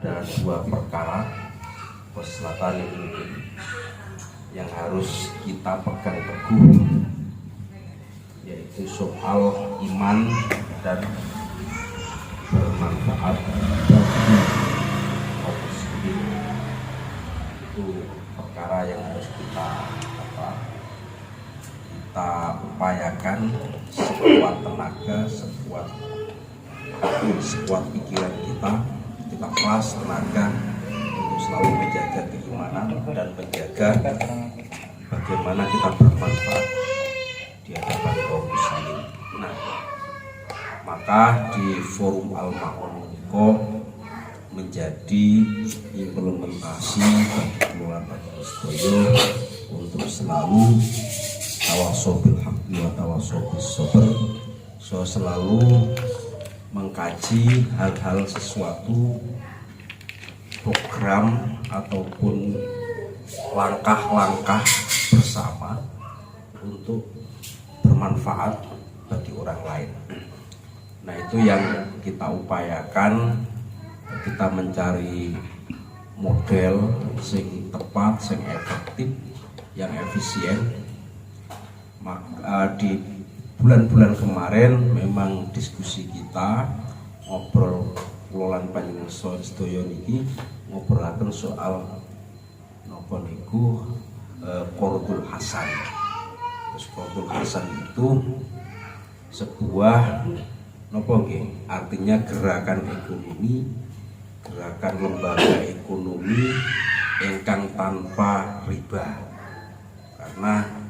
ada dua perkara peselatan yang harus kita pegang teguh, yaitu soal iman dan bermanfaat bagi kaum muslimin. Itu perkara yang harus kita upayakan sekuat tenaga, sekuat pikiran kita keras tenaga untuk selalu menjaga keimanan dan menjaga bagaimana kita bermanfaat di hadapan kaum muslimin. Nah, maka di forum Al-Ma'un menjadi implementasi bagi keluarga Pak Sedoyo untuk selalu tawasobil haqqi wa tawasobil sabr, selalu mengkaji hal-hal sesuatu program ataupun langkah-langkah bersama untuk bermanfaat bagi orang lain. Nah, itu yang kita upayakan, kita mencari model yang tepat, yang efektif, yang efisien. Maka di bulan-bulan kemarin memang diskusi kita ngobrol kulolan panjenengan sedaya niki ngobrolaken soal napa niku Qardul Hasan. Terus Qardul Hasan itu sebuah napa nggih, artinya gerakan ekonomi, gerakan lembaga ekonomi ingkang tanpa riba. Karena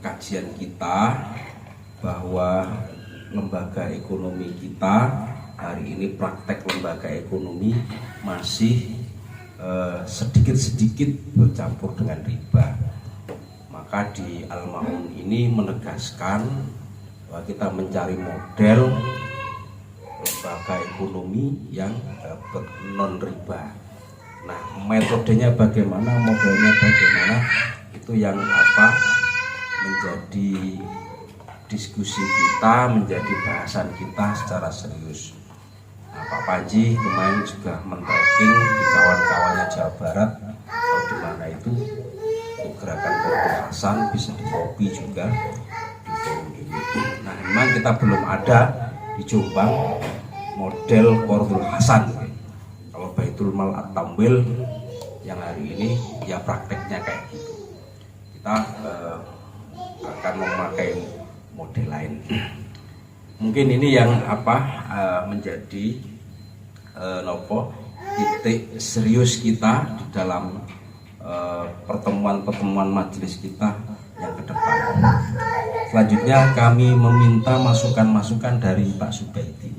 kajian kita bahwa lembaga ekonomi kita hari ini, praktek lembaga ekonomi masih sedikit-sedikit bercampur dengan riba. Maka di Al-Ma'un ini menegaskan bahwa kita mencari model lembaga ekonomi yang non riba. Nah, metodenya bagaimana, modelnya bagaimana, itu yang menjadi diskusi kita, menjadi bahasan kita secara serius. Nah, Pak Panji kemarin juga men-tracking di kawan-kawannya Jawa Barat atau di mana itu gerakan Qardul Hasan, bisa di copy juga di forum ini. Nah, memang kita belum ada di Jombang model Qardul Hasan. Kalau Baitul Mal At-Tamwil yang hari ini ya prakteknya kayak gitu. Kita akan memakai model lain. Mungkin ini yang menjadi titik serius kita di dalam pertemuan-pertemuan majelis kita yang ke depan. Selanjutnya kami meminta masukan-masukan dari Pak Subaidi.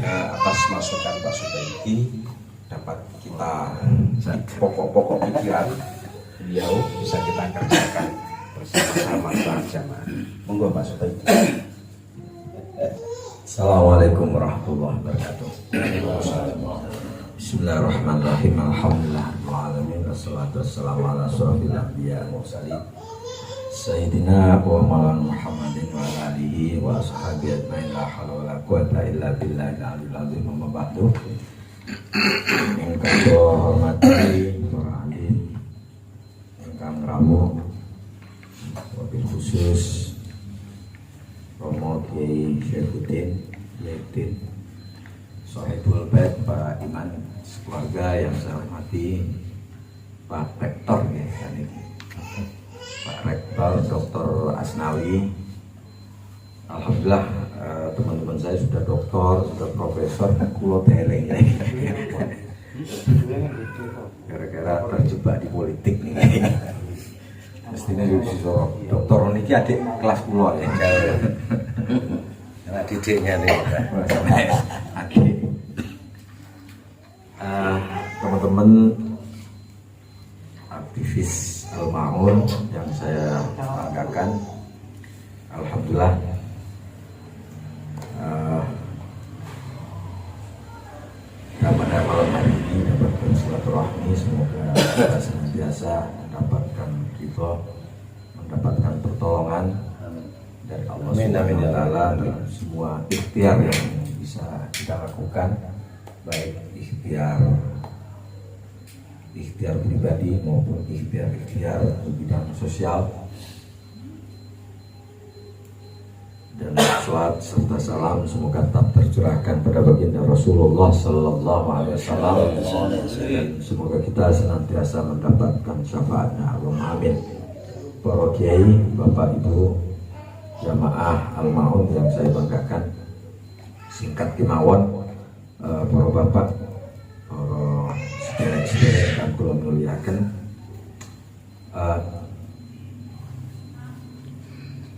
Atas masukan Pak Subaidi dapat kita pokok-pokok pikiran beliau bisa kita kerjakan bersama-sama jamaah. Monggo Pak Subaidi. Assalamualaikum warahmatullahi wabarakatuh. Bismillahirrahmanirrahim. Alhamdulillahirrahmanirrahim. Wassalatu wassalamu ala asyrofil anbiya wal mursalin Sayyidina wa maulana Muhammadin wa ala alihi wa ashabihi ajmain. La haula wala quwwata illa billahil aliyyil azim. Amma ba'du. Ingkang hormati para alim, ingkang rawuh, wabil khusus Romo Kiai Syaifuddin Yaitin Sohibul Bait, para iman sekeluarga yang saya hormati, Pak Rektor ya, Pak Rektor Dr. Asnawi. Alhamdulillah teman-teman saya sudah doktor, sudah profesor, kulo deleng gara-gara terjebak di politik nih. Mestinya juga dokter niki adik kelas kulo ya. Anak didiknya nih. Adik. Teman-teman aktivis Al-Ma'un yang saya banggakan, alhamdulillah pada malam hari ini dapat bersilaturahmi. Semoga kita senantiasa mendapatkan ridho, mendapatkan pertolongan dari Allah Subhanahu wa Ta'ala dalam semua ikhtiar yang bisa kita lakukan, baik ikhtiar pribadi maupun ikhtiar di bidang sosial. Dan salawat serta salam semoga tetap tercurahkan pada baginda Rasulullah Sallallahu Alaihi Wasallam, dan semoga kita senantiasa mendapatkan syafaatnya. Allahumma amin. Para kiai, bapak ibu, jamaah al-maun yang saya banggakan, singkat kemawon, para bapak, para sederek-sederek yang kula muliakan,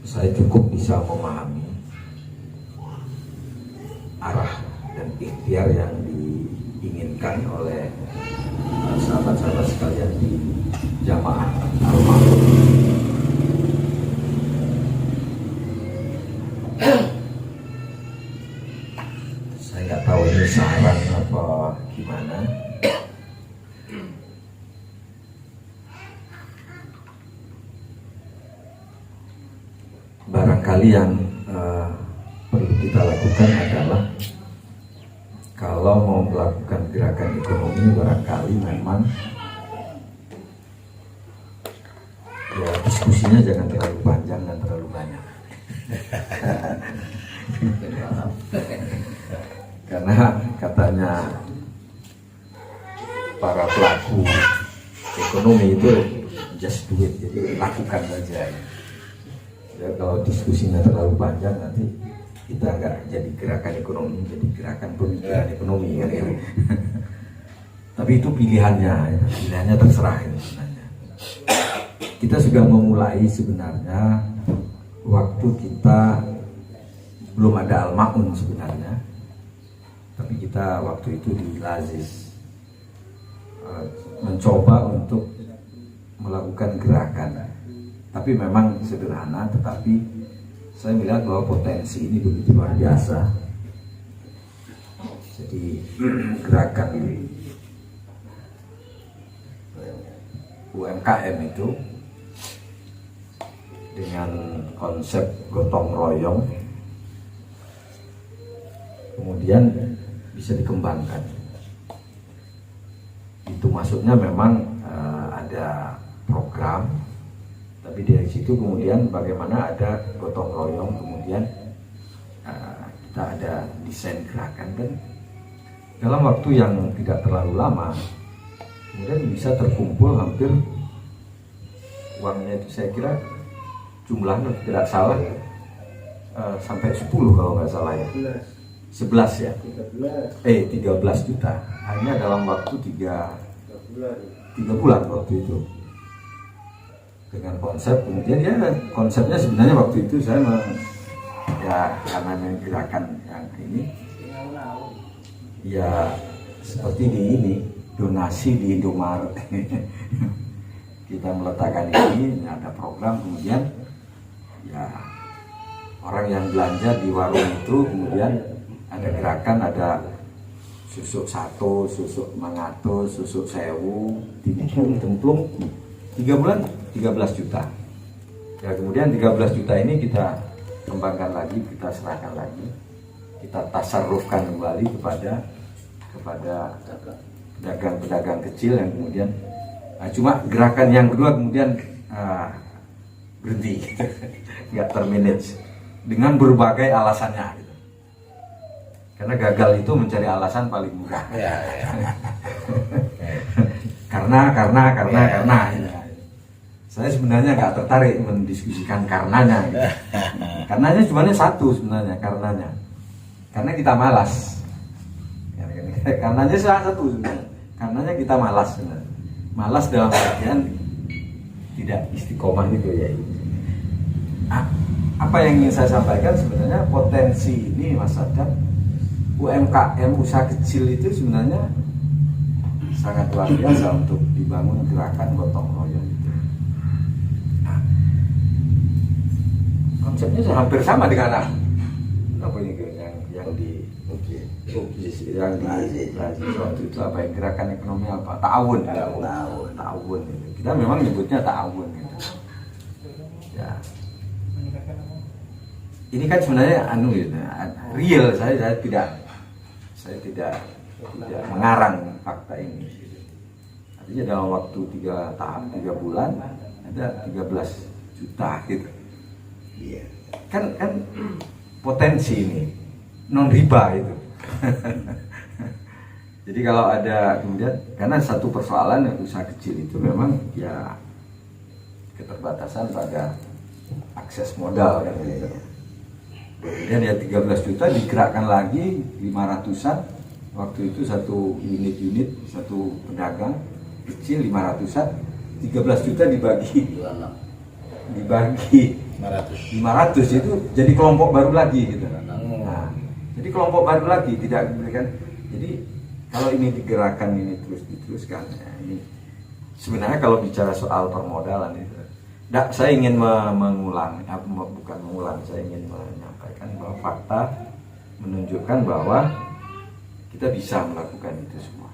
saya cukup bisa memahami arah dan ikhtiar yang diinginkan oleh sahabat-sahabat sekalian di jamaah al-maun. Saya nggak tahu ini saran apa gimana. Barangkali yang perlu kita lakukan adalah, kalau mau melakukan gerakan ekonomi, barangkali memang ya diskusinya jangan terlalu panjang dan terlalu banyak. Karena katanya para pelaku ekonomi itu just do it, jadi lakukan saja. Ya, kalau diskusinya terlalu panjang nanti kita nggak jadi gerakan ekonomi, jadi gerakan pemikiran ekonomi kan ya. Tapi itu pilihannya terserah ini sebenarnya. Kita sudah memulai sebenarnya waktu kita belum ada al-maun sebenarnya, tapi kita waktu itu di Lazis mencoba untuk melakukan gerakan. Tapi memang sederhana, tetapi saya melihat bahwa potensi ini begitu luar biasa. Jadi gerakan UMKM itu dengan konsep gotong royong kemudian bisa dikembangkan. Itu maksudnya memang ada program, tapi dari situ kemudian bagaimana ada gotong royong, kemudian kita ada desain gerakan, dan dalam waktu yang tidak terlalu lama kemudian bisa terkumpul hampir, uangnya itu saya kira jumlahnya tidak salah sampai 10 kalau nggak salah ya, 11 ya, 13 juta hanya dalam waktu 3 bulan waktu itu, dengan konsep. Kemudian ya konsepnya sebenarnya waktu itu saya ya karena gerakan yang ini ya seperti di ini donasi di Indomaret. Kita meletakkan ini, ada program, kemudian ya orang yang belanja di warung itu kemudian ada gerakan, ada susuk 1, susuk 100, susuk 1000 templung 3 bulan 13 juta. Ya kemudian 13 juta ini kita kembangkan lagi, kita serahkan lagi, kita tasarrufkan kembali kepada pedagang-pedagang kecil yang kemudian cuma gerakan yang kedua kemudian berhenti, nggak termanage dengan berbagai alasannya gitu. Karena gagal itu mencari alasan paling murah. Karena. Saya sebenarnya nggak tertarik mendiskusikan karenanya. Gitu. Karenanya cuma satu sebenarnya, karena kita malas. Karenanya satu sebenarnya. Karenanya kita malas sebenarnya. Malas dalam artian tidak istiqomah gitu ya. Apa yang ingin saya sampaikan sebenarnya, potensi ini Mas Sadam, UMKM, usaha kecil itu sebenarnya sangat luar biasa untuk dibangun gerakan gotong royong itu. Nah, konsepnya hampir sama dengan apa ini yang di yang di waktu itu apa yang gerakan ekonomi apa ta'awun gitu. Kita memang nyebutnya ta'awun gitu. Ya. Ini kan sebenarnya real, saya saya tidak mengarang fakta ini. Artinya dalam waktu 3 bulan ada 13 juta gitu. Iya. Kan potensi ini non riba itu. Jadi kalau ada kemudian, karena satu persoalan yang usaha kecil itu memang ya keterbatasan pada akses modal kan gitu. Kemudian ya 13 juta digerakkan lagi 500-an, waktu itu satu unit satu pedagang kecil 500-an, 13 juta dibagi 500 itu jadi kelompok baru lagi gitu. Nah, jadi kelompok baru lagi tidak diberikan. Jadi kalau ini digerakkan, ini terus diteruskan, ya ini sebenarnya kalau bicara soal permodalan itu, saya ingin mengulang, bukan mengulang, saya ingin menyampaikan bahwa fakta menunjukkan bahwa kita bisa melakukan itu semua.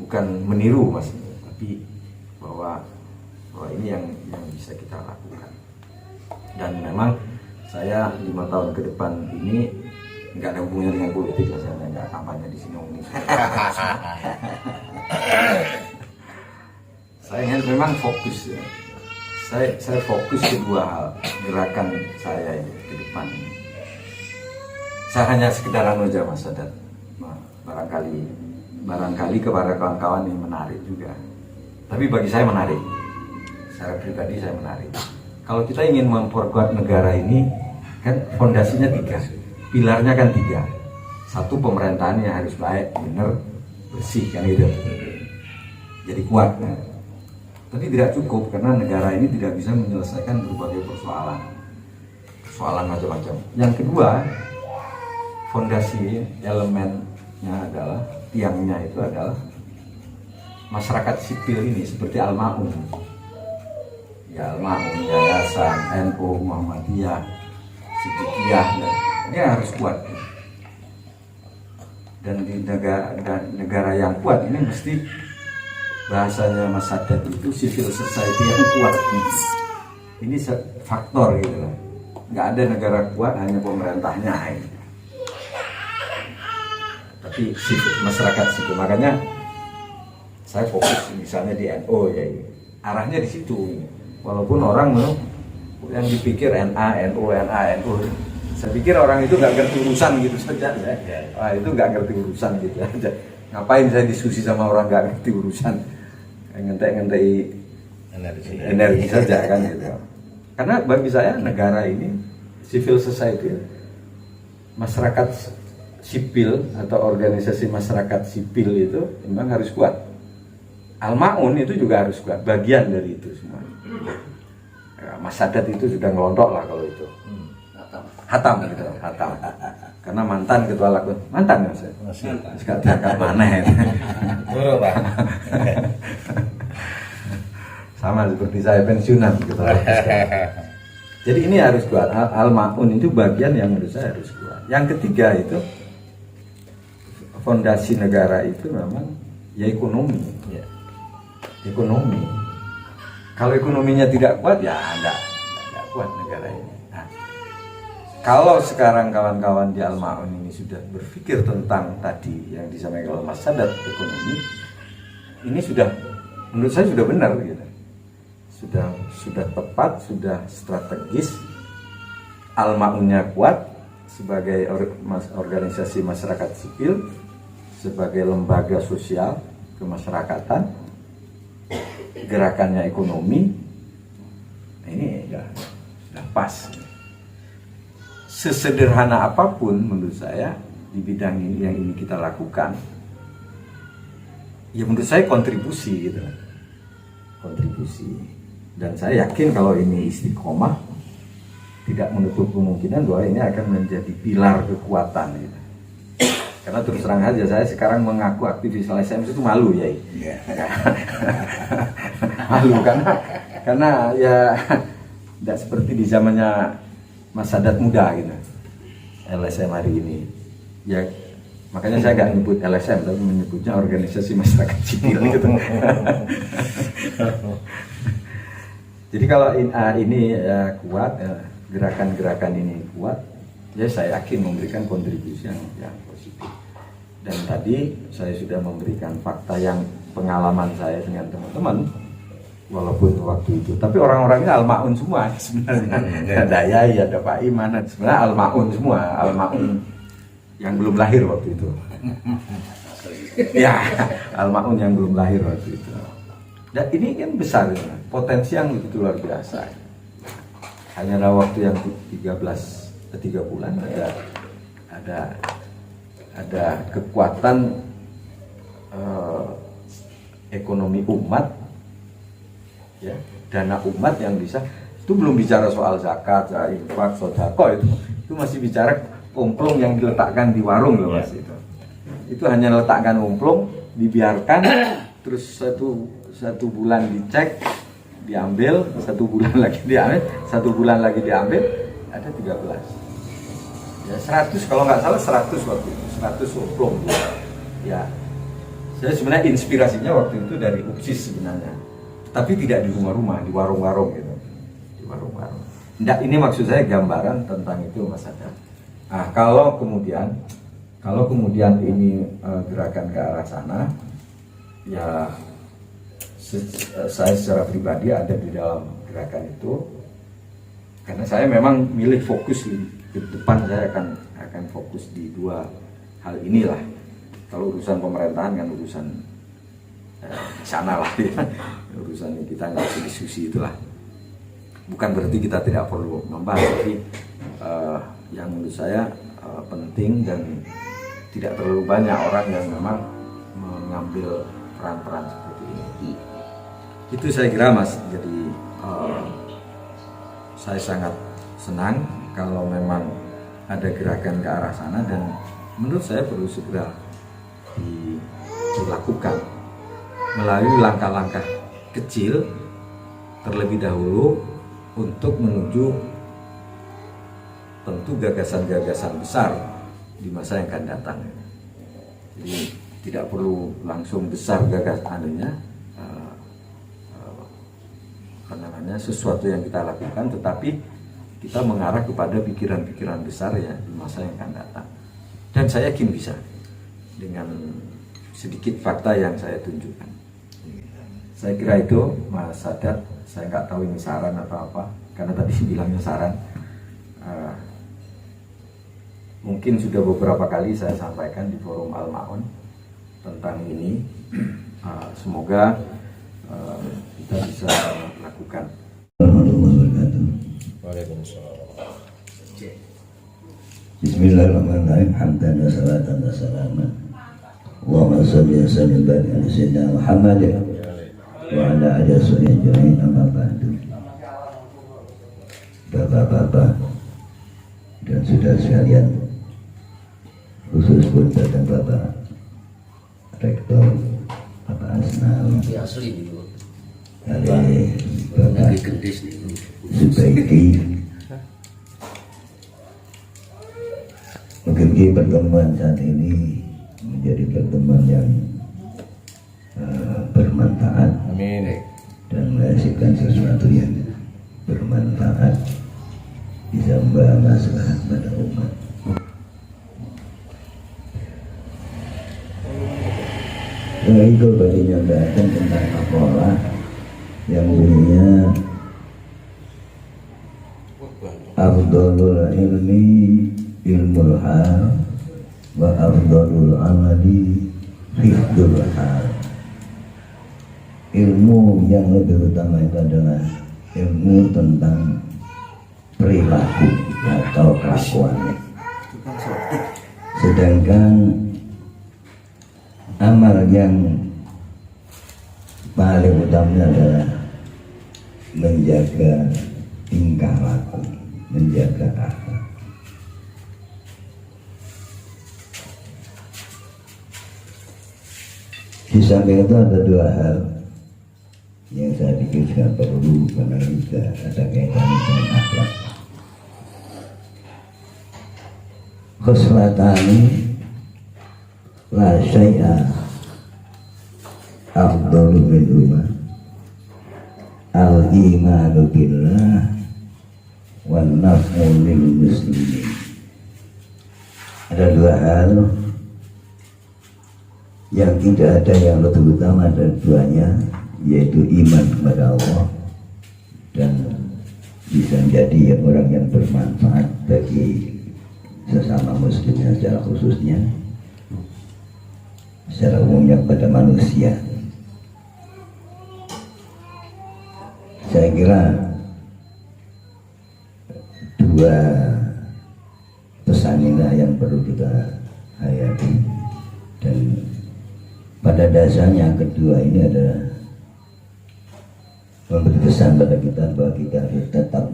Bukan meniru mas, tapi bahwa ini yang bisa kita lakukan. Dan memang saya 5 tahun ke depan ini nggak ada hubungannya dengan politik, saya nggak kampanye di sini. Saya ingin memang fokus ya. Saya fokus kedua hal gerakan saya ini ke depan ini. Saya hanya sekedar aja mas Sadat, barangkali kepada kawan-kawan yang menarik juga. Tapi bagi saya menarik, secara pribadi saya menarik. Kalau kita ingin memperkuat negara ini, kan fondasinya 3. Pilarnya kan 3. 1, pemerintahannya harus baik, benar, bersih kan gitu. Jadi kuat kan? Tapi tidak cukup karena negara ini tidak bisa menyelesaikan berbagai persoalan macam-macam. Yang kedua, fondasi elemennya adalah, tiangnya itu adalah masyarakat sipil ini seperti Al-Ma'un. Ya Al-Ma'un, Yayasan, NU, Muhammadiyah, Siddiqiyah, ini harus kuat. Dan di negara yang kuat ini mesti, bahasanya Mas Sadat itu civil society yang kuat. Ini faktor gitu lah. Nggak ada negara kuat hanya pemerintahnya. Tapi masyarakat sipil. Makanya saya fokus misalnya di NU ya. Arahnya di situ. Walaupun orang yang dipikir NU. Saya pikir orang itu nggak ngerti urusan gitu saja ya. Itu nggak ngerti urusan gitu aja. Ngapain saya diskusi sama orang nggak ngerti urusan, ngentek energi saja kan gitu. Karena bagi saya negara ini, civil society, masyarakat sipil atau organisasi masyarakat sipil itu memang harus kuat. Al-Ma'un itu juga harus kuat, bagian dari itu semua. Ya, Mas Sadat itu sudah ngelontok lah kalau itu. Hatam gitu, Hatam. Karena mantan ketua lakon, mantan ya saya. Sekarang mana ya? Pak. Sama seperti saya pensiunan ketua lakon. Jadi ini harus kuat. Al-Ma'un itu bagian yang menurut saya harus kuat. Yang ketiga itu fondasi negara itu memang ya ekonomi. Ya. Ekonomi. Kalau ekonominya tidak kuat ya enggak kuat negara ini. Nah, kalau sekarang kawan-kawan di Al-Ma'un ini sudah berpikir tentang tadi yang disampaikan oleh Mas Sadat, ekonomi, ini sudah menurut saya sudah benar gitu. Sudah tepat, sudah strategis. Al-Ma'unnya kuat sebagai organisasi masyarakat sipil, sebagai lembaga sosial kemasyarakatan, gerakannya ekonomi. Nah, ini sudah pas. Sesederhana apapun menurut saya di bidang ini yang ini kita lakukan, ya menurut saya kontribusi gitu, kontribusi. Dan saya yakin kalau ini istiqomah, tidak menutup kemungkinan bahwa ini akan menjadi pilar kekuatan gitu. Karena terus terang aja saya sekarang mengaku aktivis LSM itu malu ya. Malu karena ya tidak seperti di zamannya Mas Sadat muda gitu. LSM hari ini. Ya makanya saya nggak menyebut LSM tapi menyebutnya organisasi masyarakat sipil gitu. Jadi kalau ini kuat, gerakan-gerakan ini kuat, ya saya yakin memberikan kontribusi yang positif. Dan tadi saya sudah memberikan fakta yang pengalaman saya dengan teman-teman, walaupun waktu itu, tapi orang-orangnya Al-Ma'un semua sebenarnya. Ada Yai, ada Pak Iman, sebenarnya Al-Ma'un semua, Al-Ma'un yang belum lahir waktu itu. Ya, Al-Ma'un yang belum lahir waktu itu. Dan ini kan besar, potensi yang begitu luar biasa. Hanya dalam waktu yang 3 bulan ada kekuatan ekonomi umat, ya, dana umat yang bisa, itu belum bicara soal zakat, infak, sedekah, itu masih bicara umplung yang diletakkan di warung loh Mas itu. Itu hanya letakkan umplung, dibiarkan, terus satu bulan dicek, diambil, 1 bulan lagi diambil, 1 bulan lagi diambil, ada 13. Ya 100 kalau nggak salah 100 waktu itu, 100 umplung. Ya, saya sebenarnya inspirasinya waktu itu dari UPSIS sebenarnya, tapi tidak di rumah-rumah, di warung-warung gitu, di warung-warung. Nggak, ini maksud saya gambaran tentang itu Mas Adam. Nah, kalau kemudian ini gerakan ke arah sana, ya saya secara pribadi ada di dalam gerakan itu, karena saya memang milih fokus ke depan. Saya akan fokus di 2 hal inilah. Kalau urusan pemerintahan kan urusan sana lah ya. Urusan ini kita nggak usah diskusi itulah. Bukan berarti kita tidak perlu membahas, tapi yang menurut saya penting dan tidak terlalu banyak orang yang memang mengambil peran-peran seperti ini. Itu saya kira Mas. Jadi saya sangat senang kalau memang ada gerakan ke arah sana, dan menurut saya perlu segera dilakukan melalui langkah-langkah kecil terlebih dahulu untuk menuju tentu gagasan-gagasan besar di masa yang akan datang. Jadi tidak perlu langsung besar gagasannya, sesuatu yang kita lakukan, tetapi kita mengarah kepada pikiran-pikiran besar ya di masa yang akan datang. Dan saya yakin bisa dengan sedikit fakta yang saya tunjukkan. Saya kira itu Mas Sadat. Saya nggak tahu ini saran atau apa, karena tadi bilangnya saran. Mungkin sudah beberapa kali saya sampaikan di forum Al-Ma'un tentang ini. Semoga kita bisa lakukan. Bismillahirrahmanirrahim. Hamdan wa salatan wa salaman. Allahumma shalli wa sallim barik ala sayyidina Muhammad wa ala alihi ajma'in. Amma ba'du. Bapak-bapak dan saudara sekalian, khusus pun datang Bapak Rektor Bapak Asnawi, dari Bapak Zubaidi. Mungkin pertemuan saat ini menjadi pertemuan yang bermanfaat. Amin. Dan menghasilkan sesuatu yang bermanfaat, bisa membawa maslahat pada umat. Itu bagi nyatakan tentang apalah yang bunyinya afdalul ilmi ilmul hal wa afdalul amali hifdul hal. Ilmu yang lebih utama itu adalah ilmu tentang perilaku atau kelakuan. Sedangkan amal yang paling utama adalah menjaga tingkah laku, menjaga akhlak. Di samping itu ada 2 hal yang saya pikir sangat perlu, karena kita ada kaitannya dengan akhlak. Khoslatani la syai'a afdalu minhuma al-imanu billah wan naf'u lil muslimin ada dua hal yang tidak ada yang lebih utama dari duanya, yaitu iman kepada Allah dan bisa menjadi orang yang bermanfaat bagi sesama muslimnya secara khususnya, secara umumnya kepada manusia. Saya kira dua pesan inilah yang perlu kita hayati, dan pada dasarnya yang kedua ini adalah memberi pesan pada kita bahwa kita harus tetap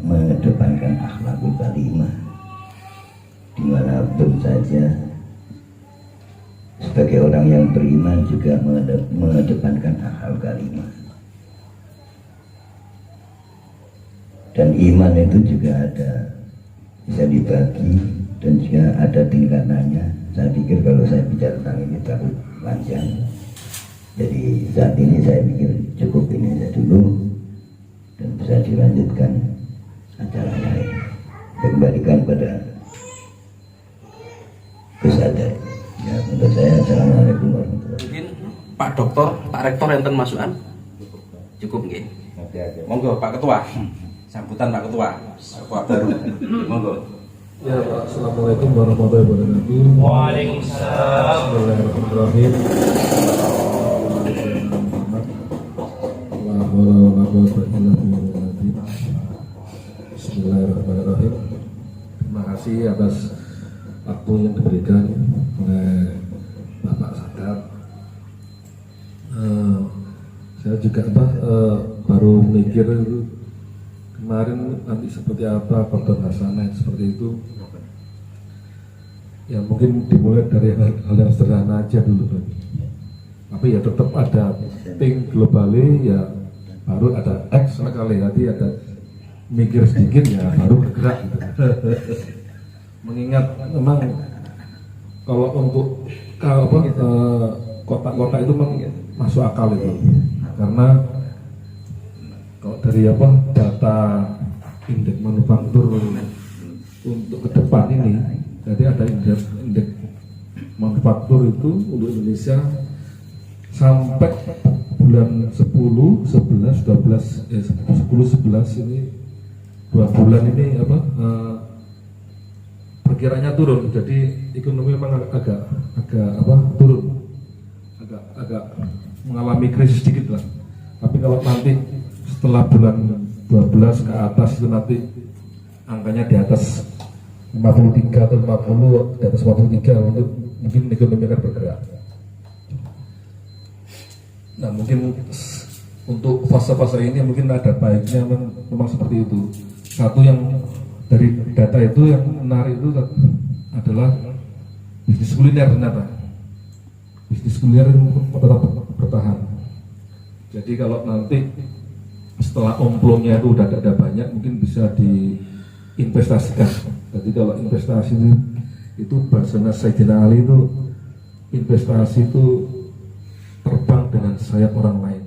mengedepankan akhlakul karimah dimanapun saja. Sebagai orang yang beriman juga mengedepankan akhlakul karimah, dan iman itu juga ada, bisa dibagi dan juga ada tingkatannya. Saya pikir kalau saya bicara tentang ini terlalu panjang, jadi saat ini saya pikir cukup ini saja dulu dan bisa dilanjutkan acara lain. Saya kembalikan pada kesadaran. Ya, untuk saya, assalamualaikum warahmatullahi wabarakatuh. Mungkin Pak Dokter, Pak Rektor enten masukan? Cukup nggih. Monggo Pak Ketua. Sambutan Pak Ketua. Ketua baru. Monggo. Ya, Pak. Assalamualaikum warahmatullahi wabarakatuh. Waalaikumsalam. Bismillahirrahmanirrahim. Bismillahirrahmanirrahim. Terima kasih atas waktu yang diberikan oleh Bapak Sadar. Saya juga baru mikir kemarin nanti seperti apa Perdon Hasanah seperti itu. Ya mungkin dimulai dari hal yang sederhana aja dulu, tapi ya tetap ada think globally, ya baru ada X sekali, nanti ada mikir sedikit ya baru bergerak gitu. Mengingat memang kalau untuk kota-kota itu memang masuk akal itu, karena kalau dari data indeks manufaktur untuk ke depan ini, jadi ada indeks manufaktur itu untuk Indonesia sampai bulan 10, 11, 12, 10, 11 ini 2 bulan ini perkiranya turun. Jadi ekonomi memang agak turun, agak mengalami krisis sedikit lah. Tapi kalau nanti setelah bulan 12 ke atas itu nanti angkanya di atas 53 atau 50, di atas 53 untuk mungkin ekonomi akan bergerak. Nah mungkin untuk fase-fase ini mungkin ada baiknya memang seperti itu. Satu yang dari data itu yang menarik itu adalah bisnis kuliner. Ternyata bisnis kuliner tetap bertahan. Jadi kalau nanti setelah omplongnya itu udah ada banyak, mungkin bisa diinvestasikan. Jadi kalau investasi itu bahasanya Sayyidina Ali itu, investasi itu terbang dengan sayap orang lain.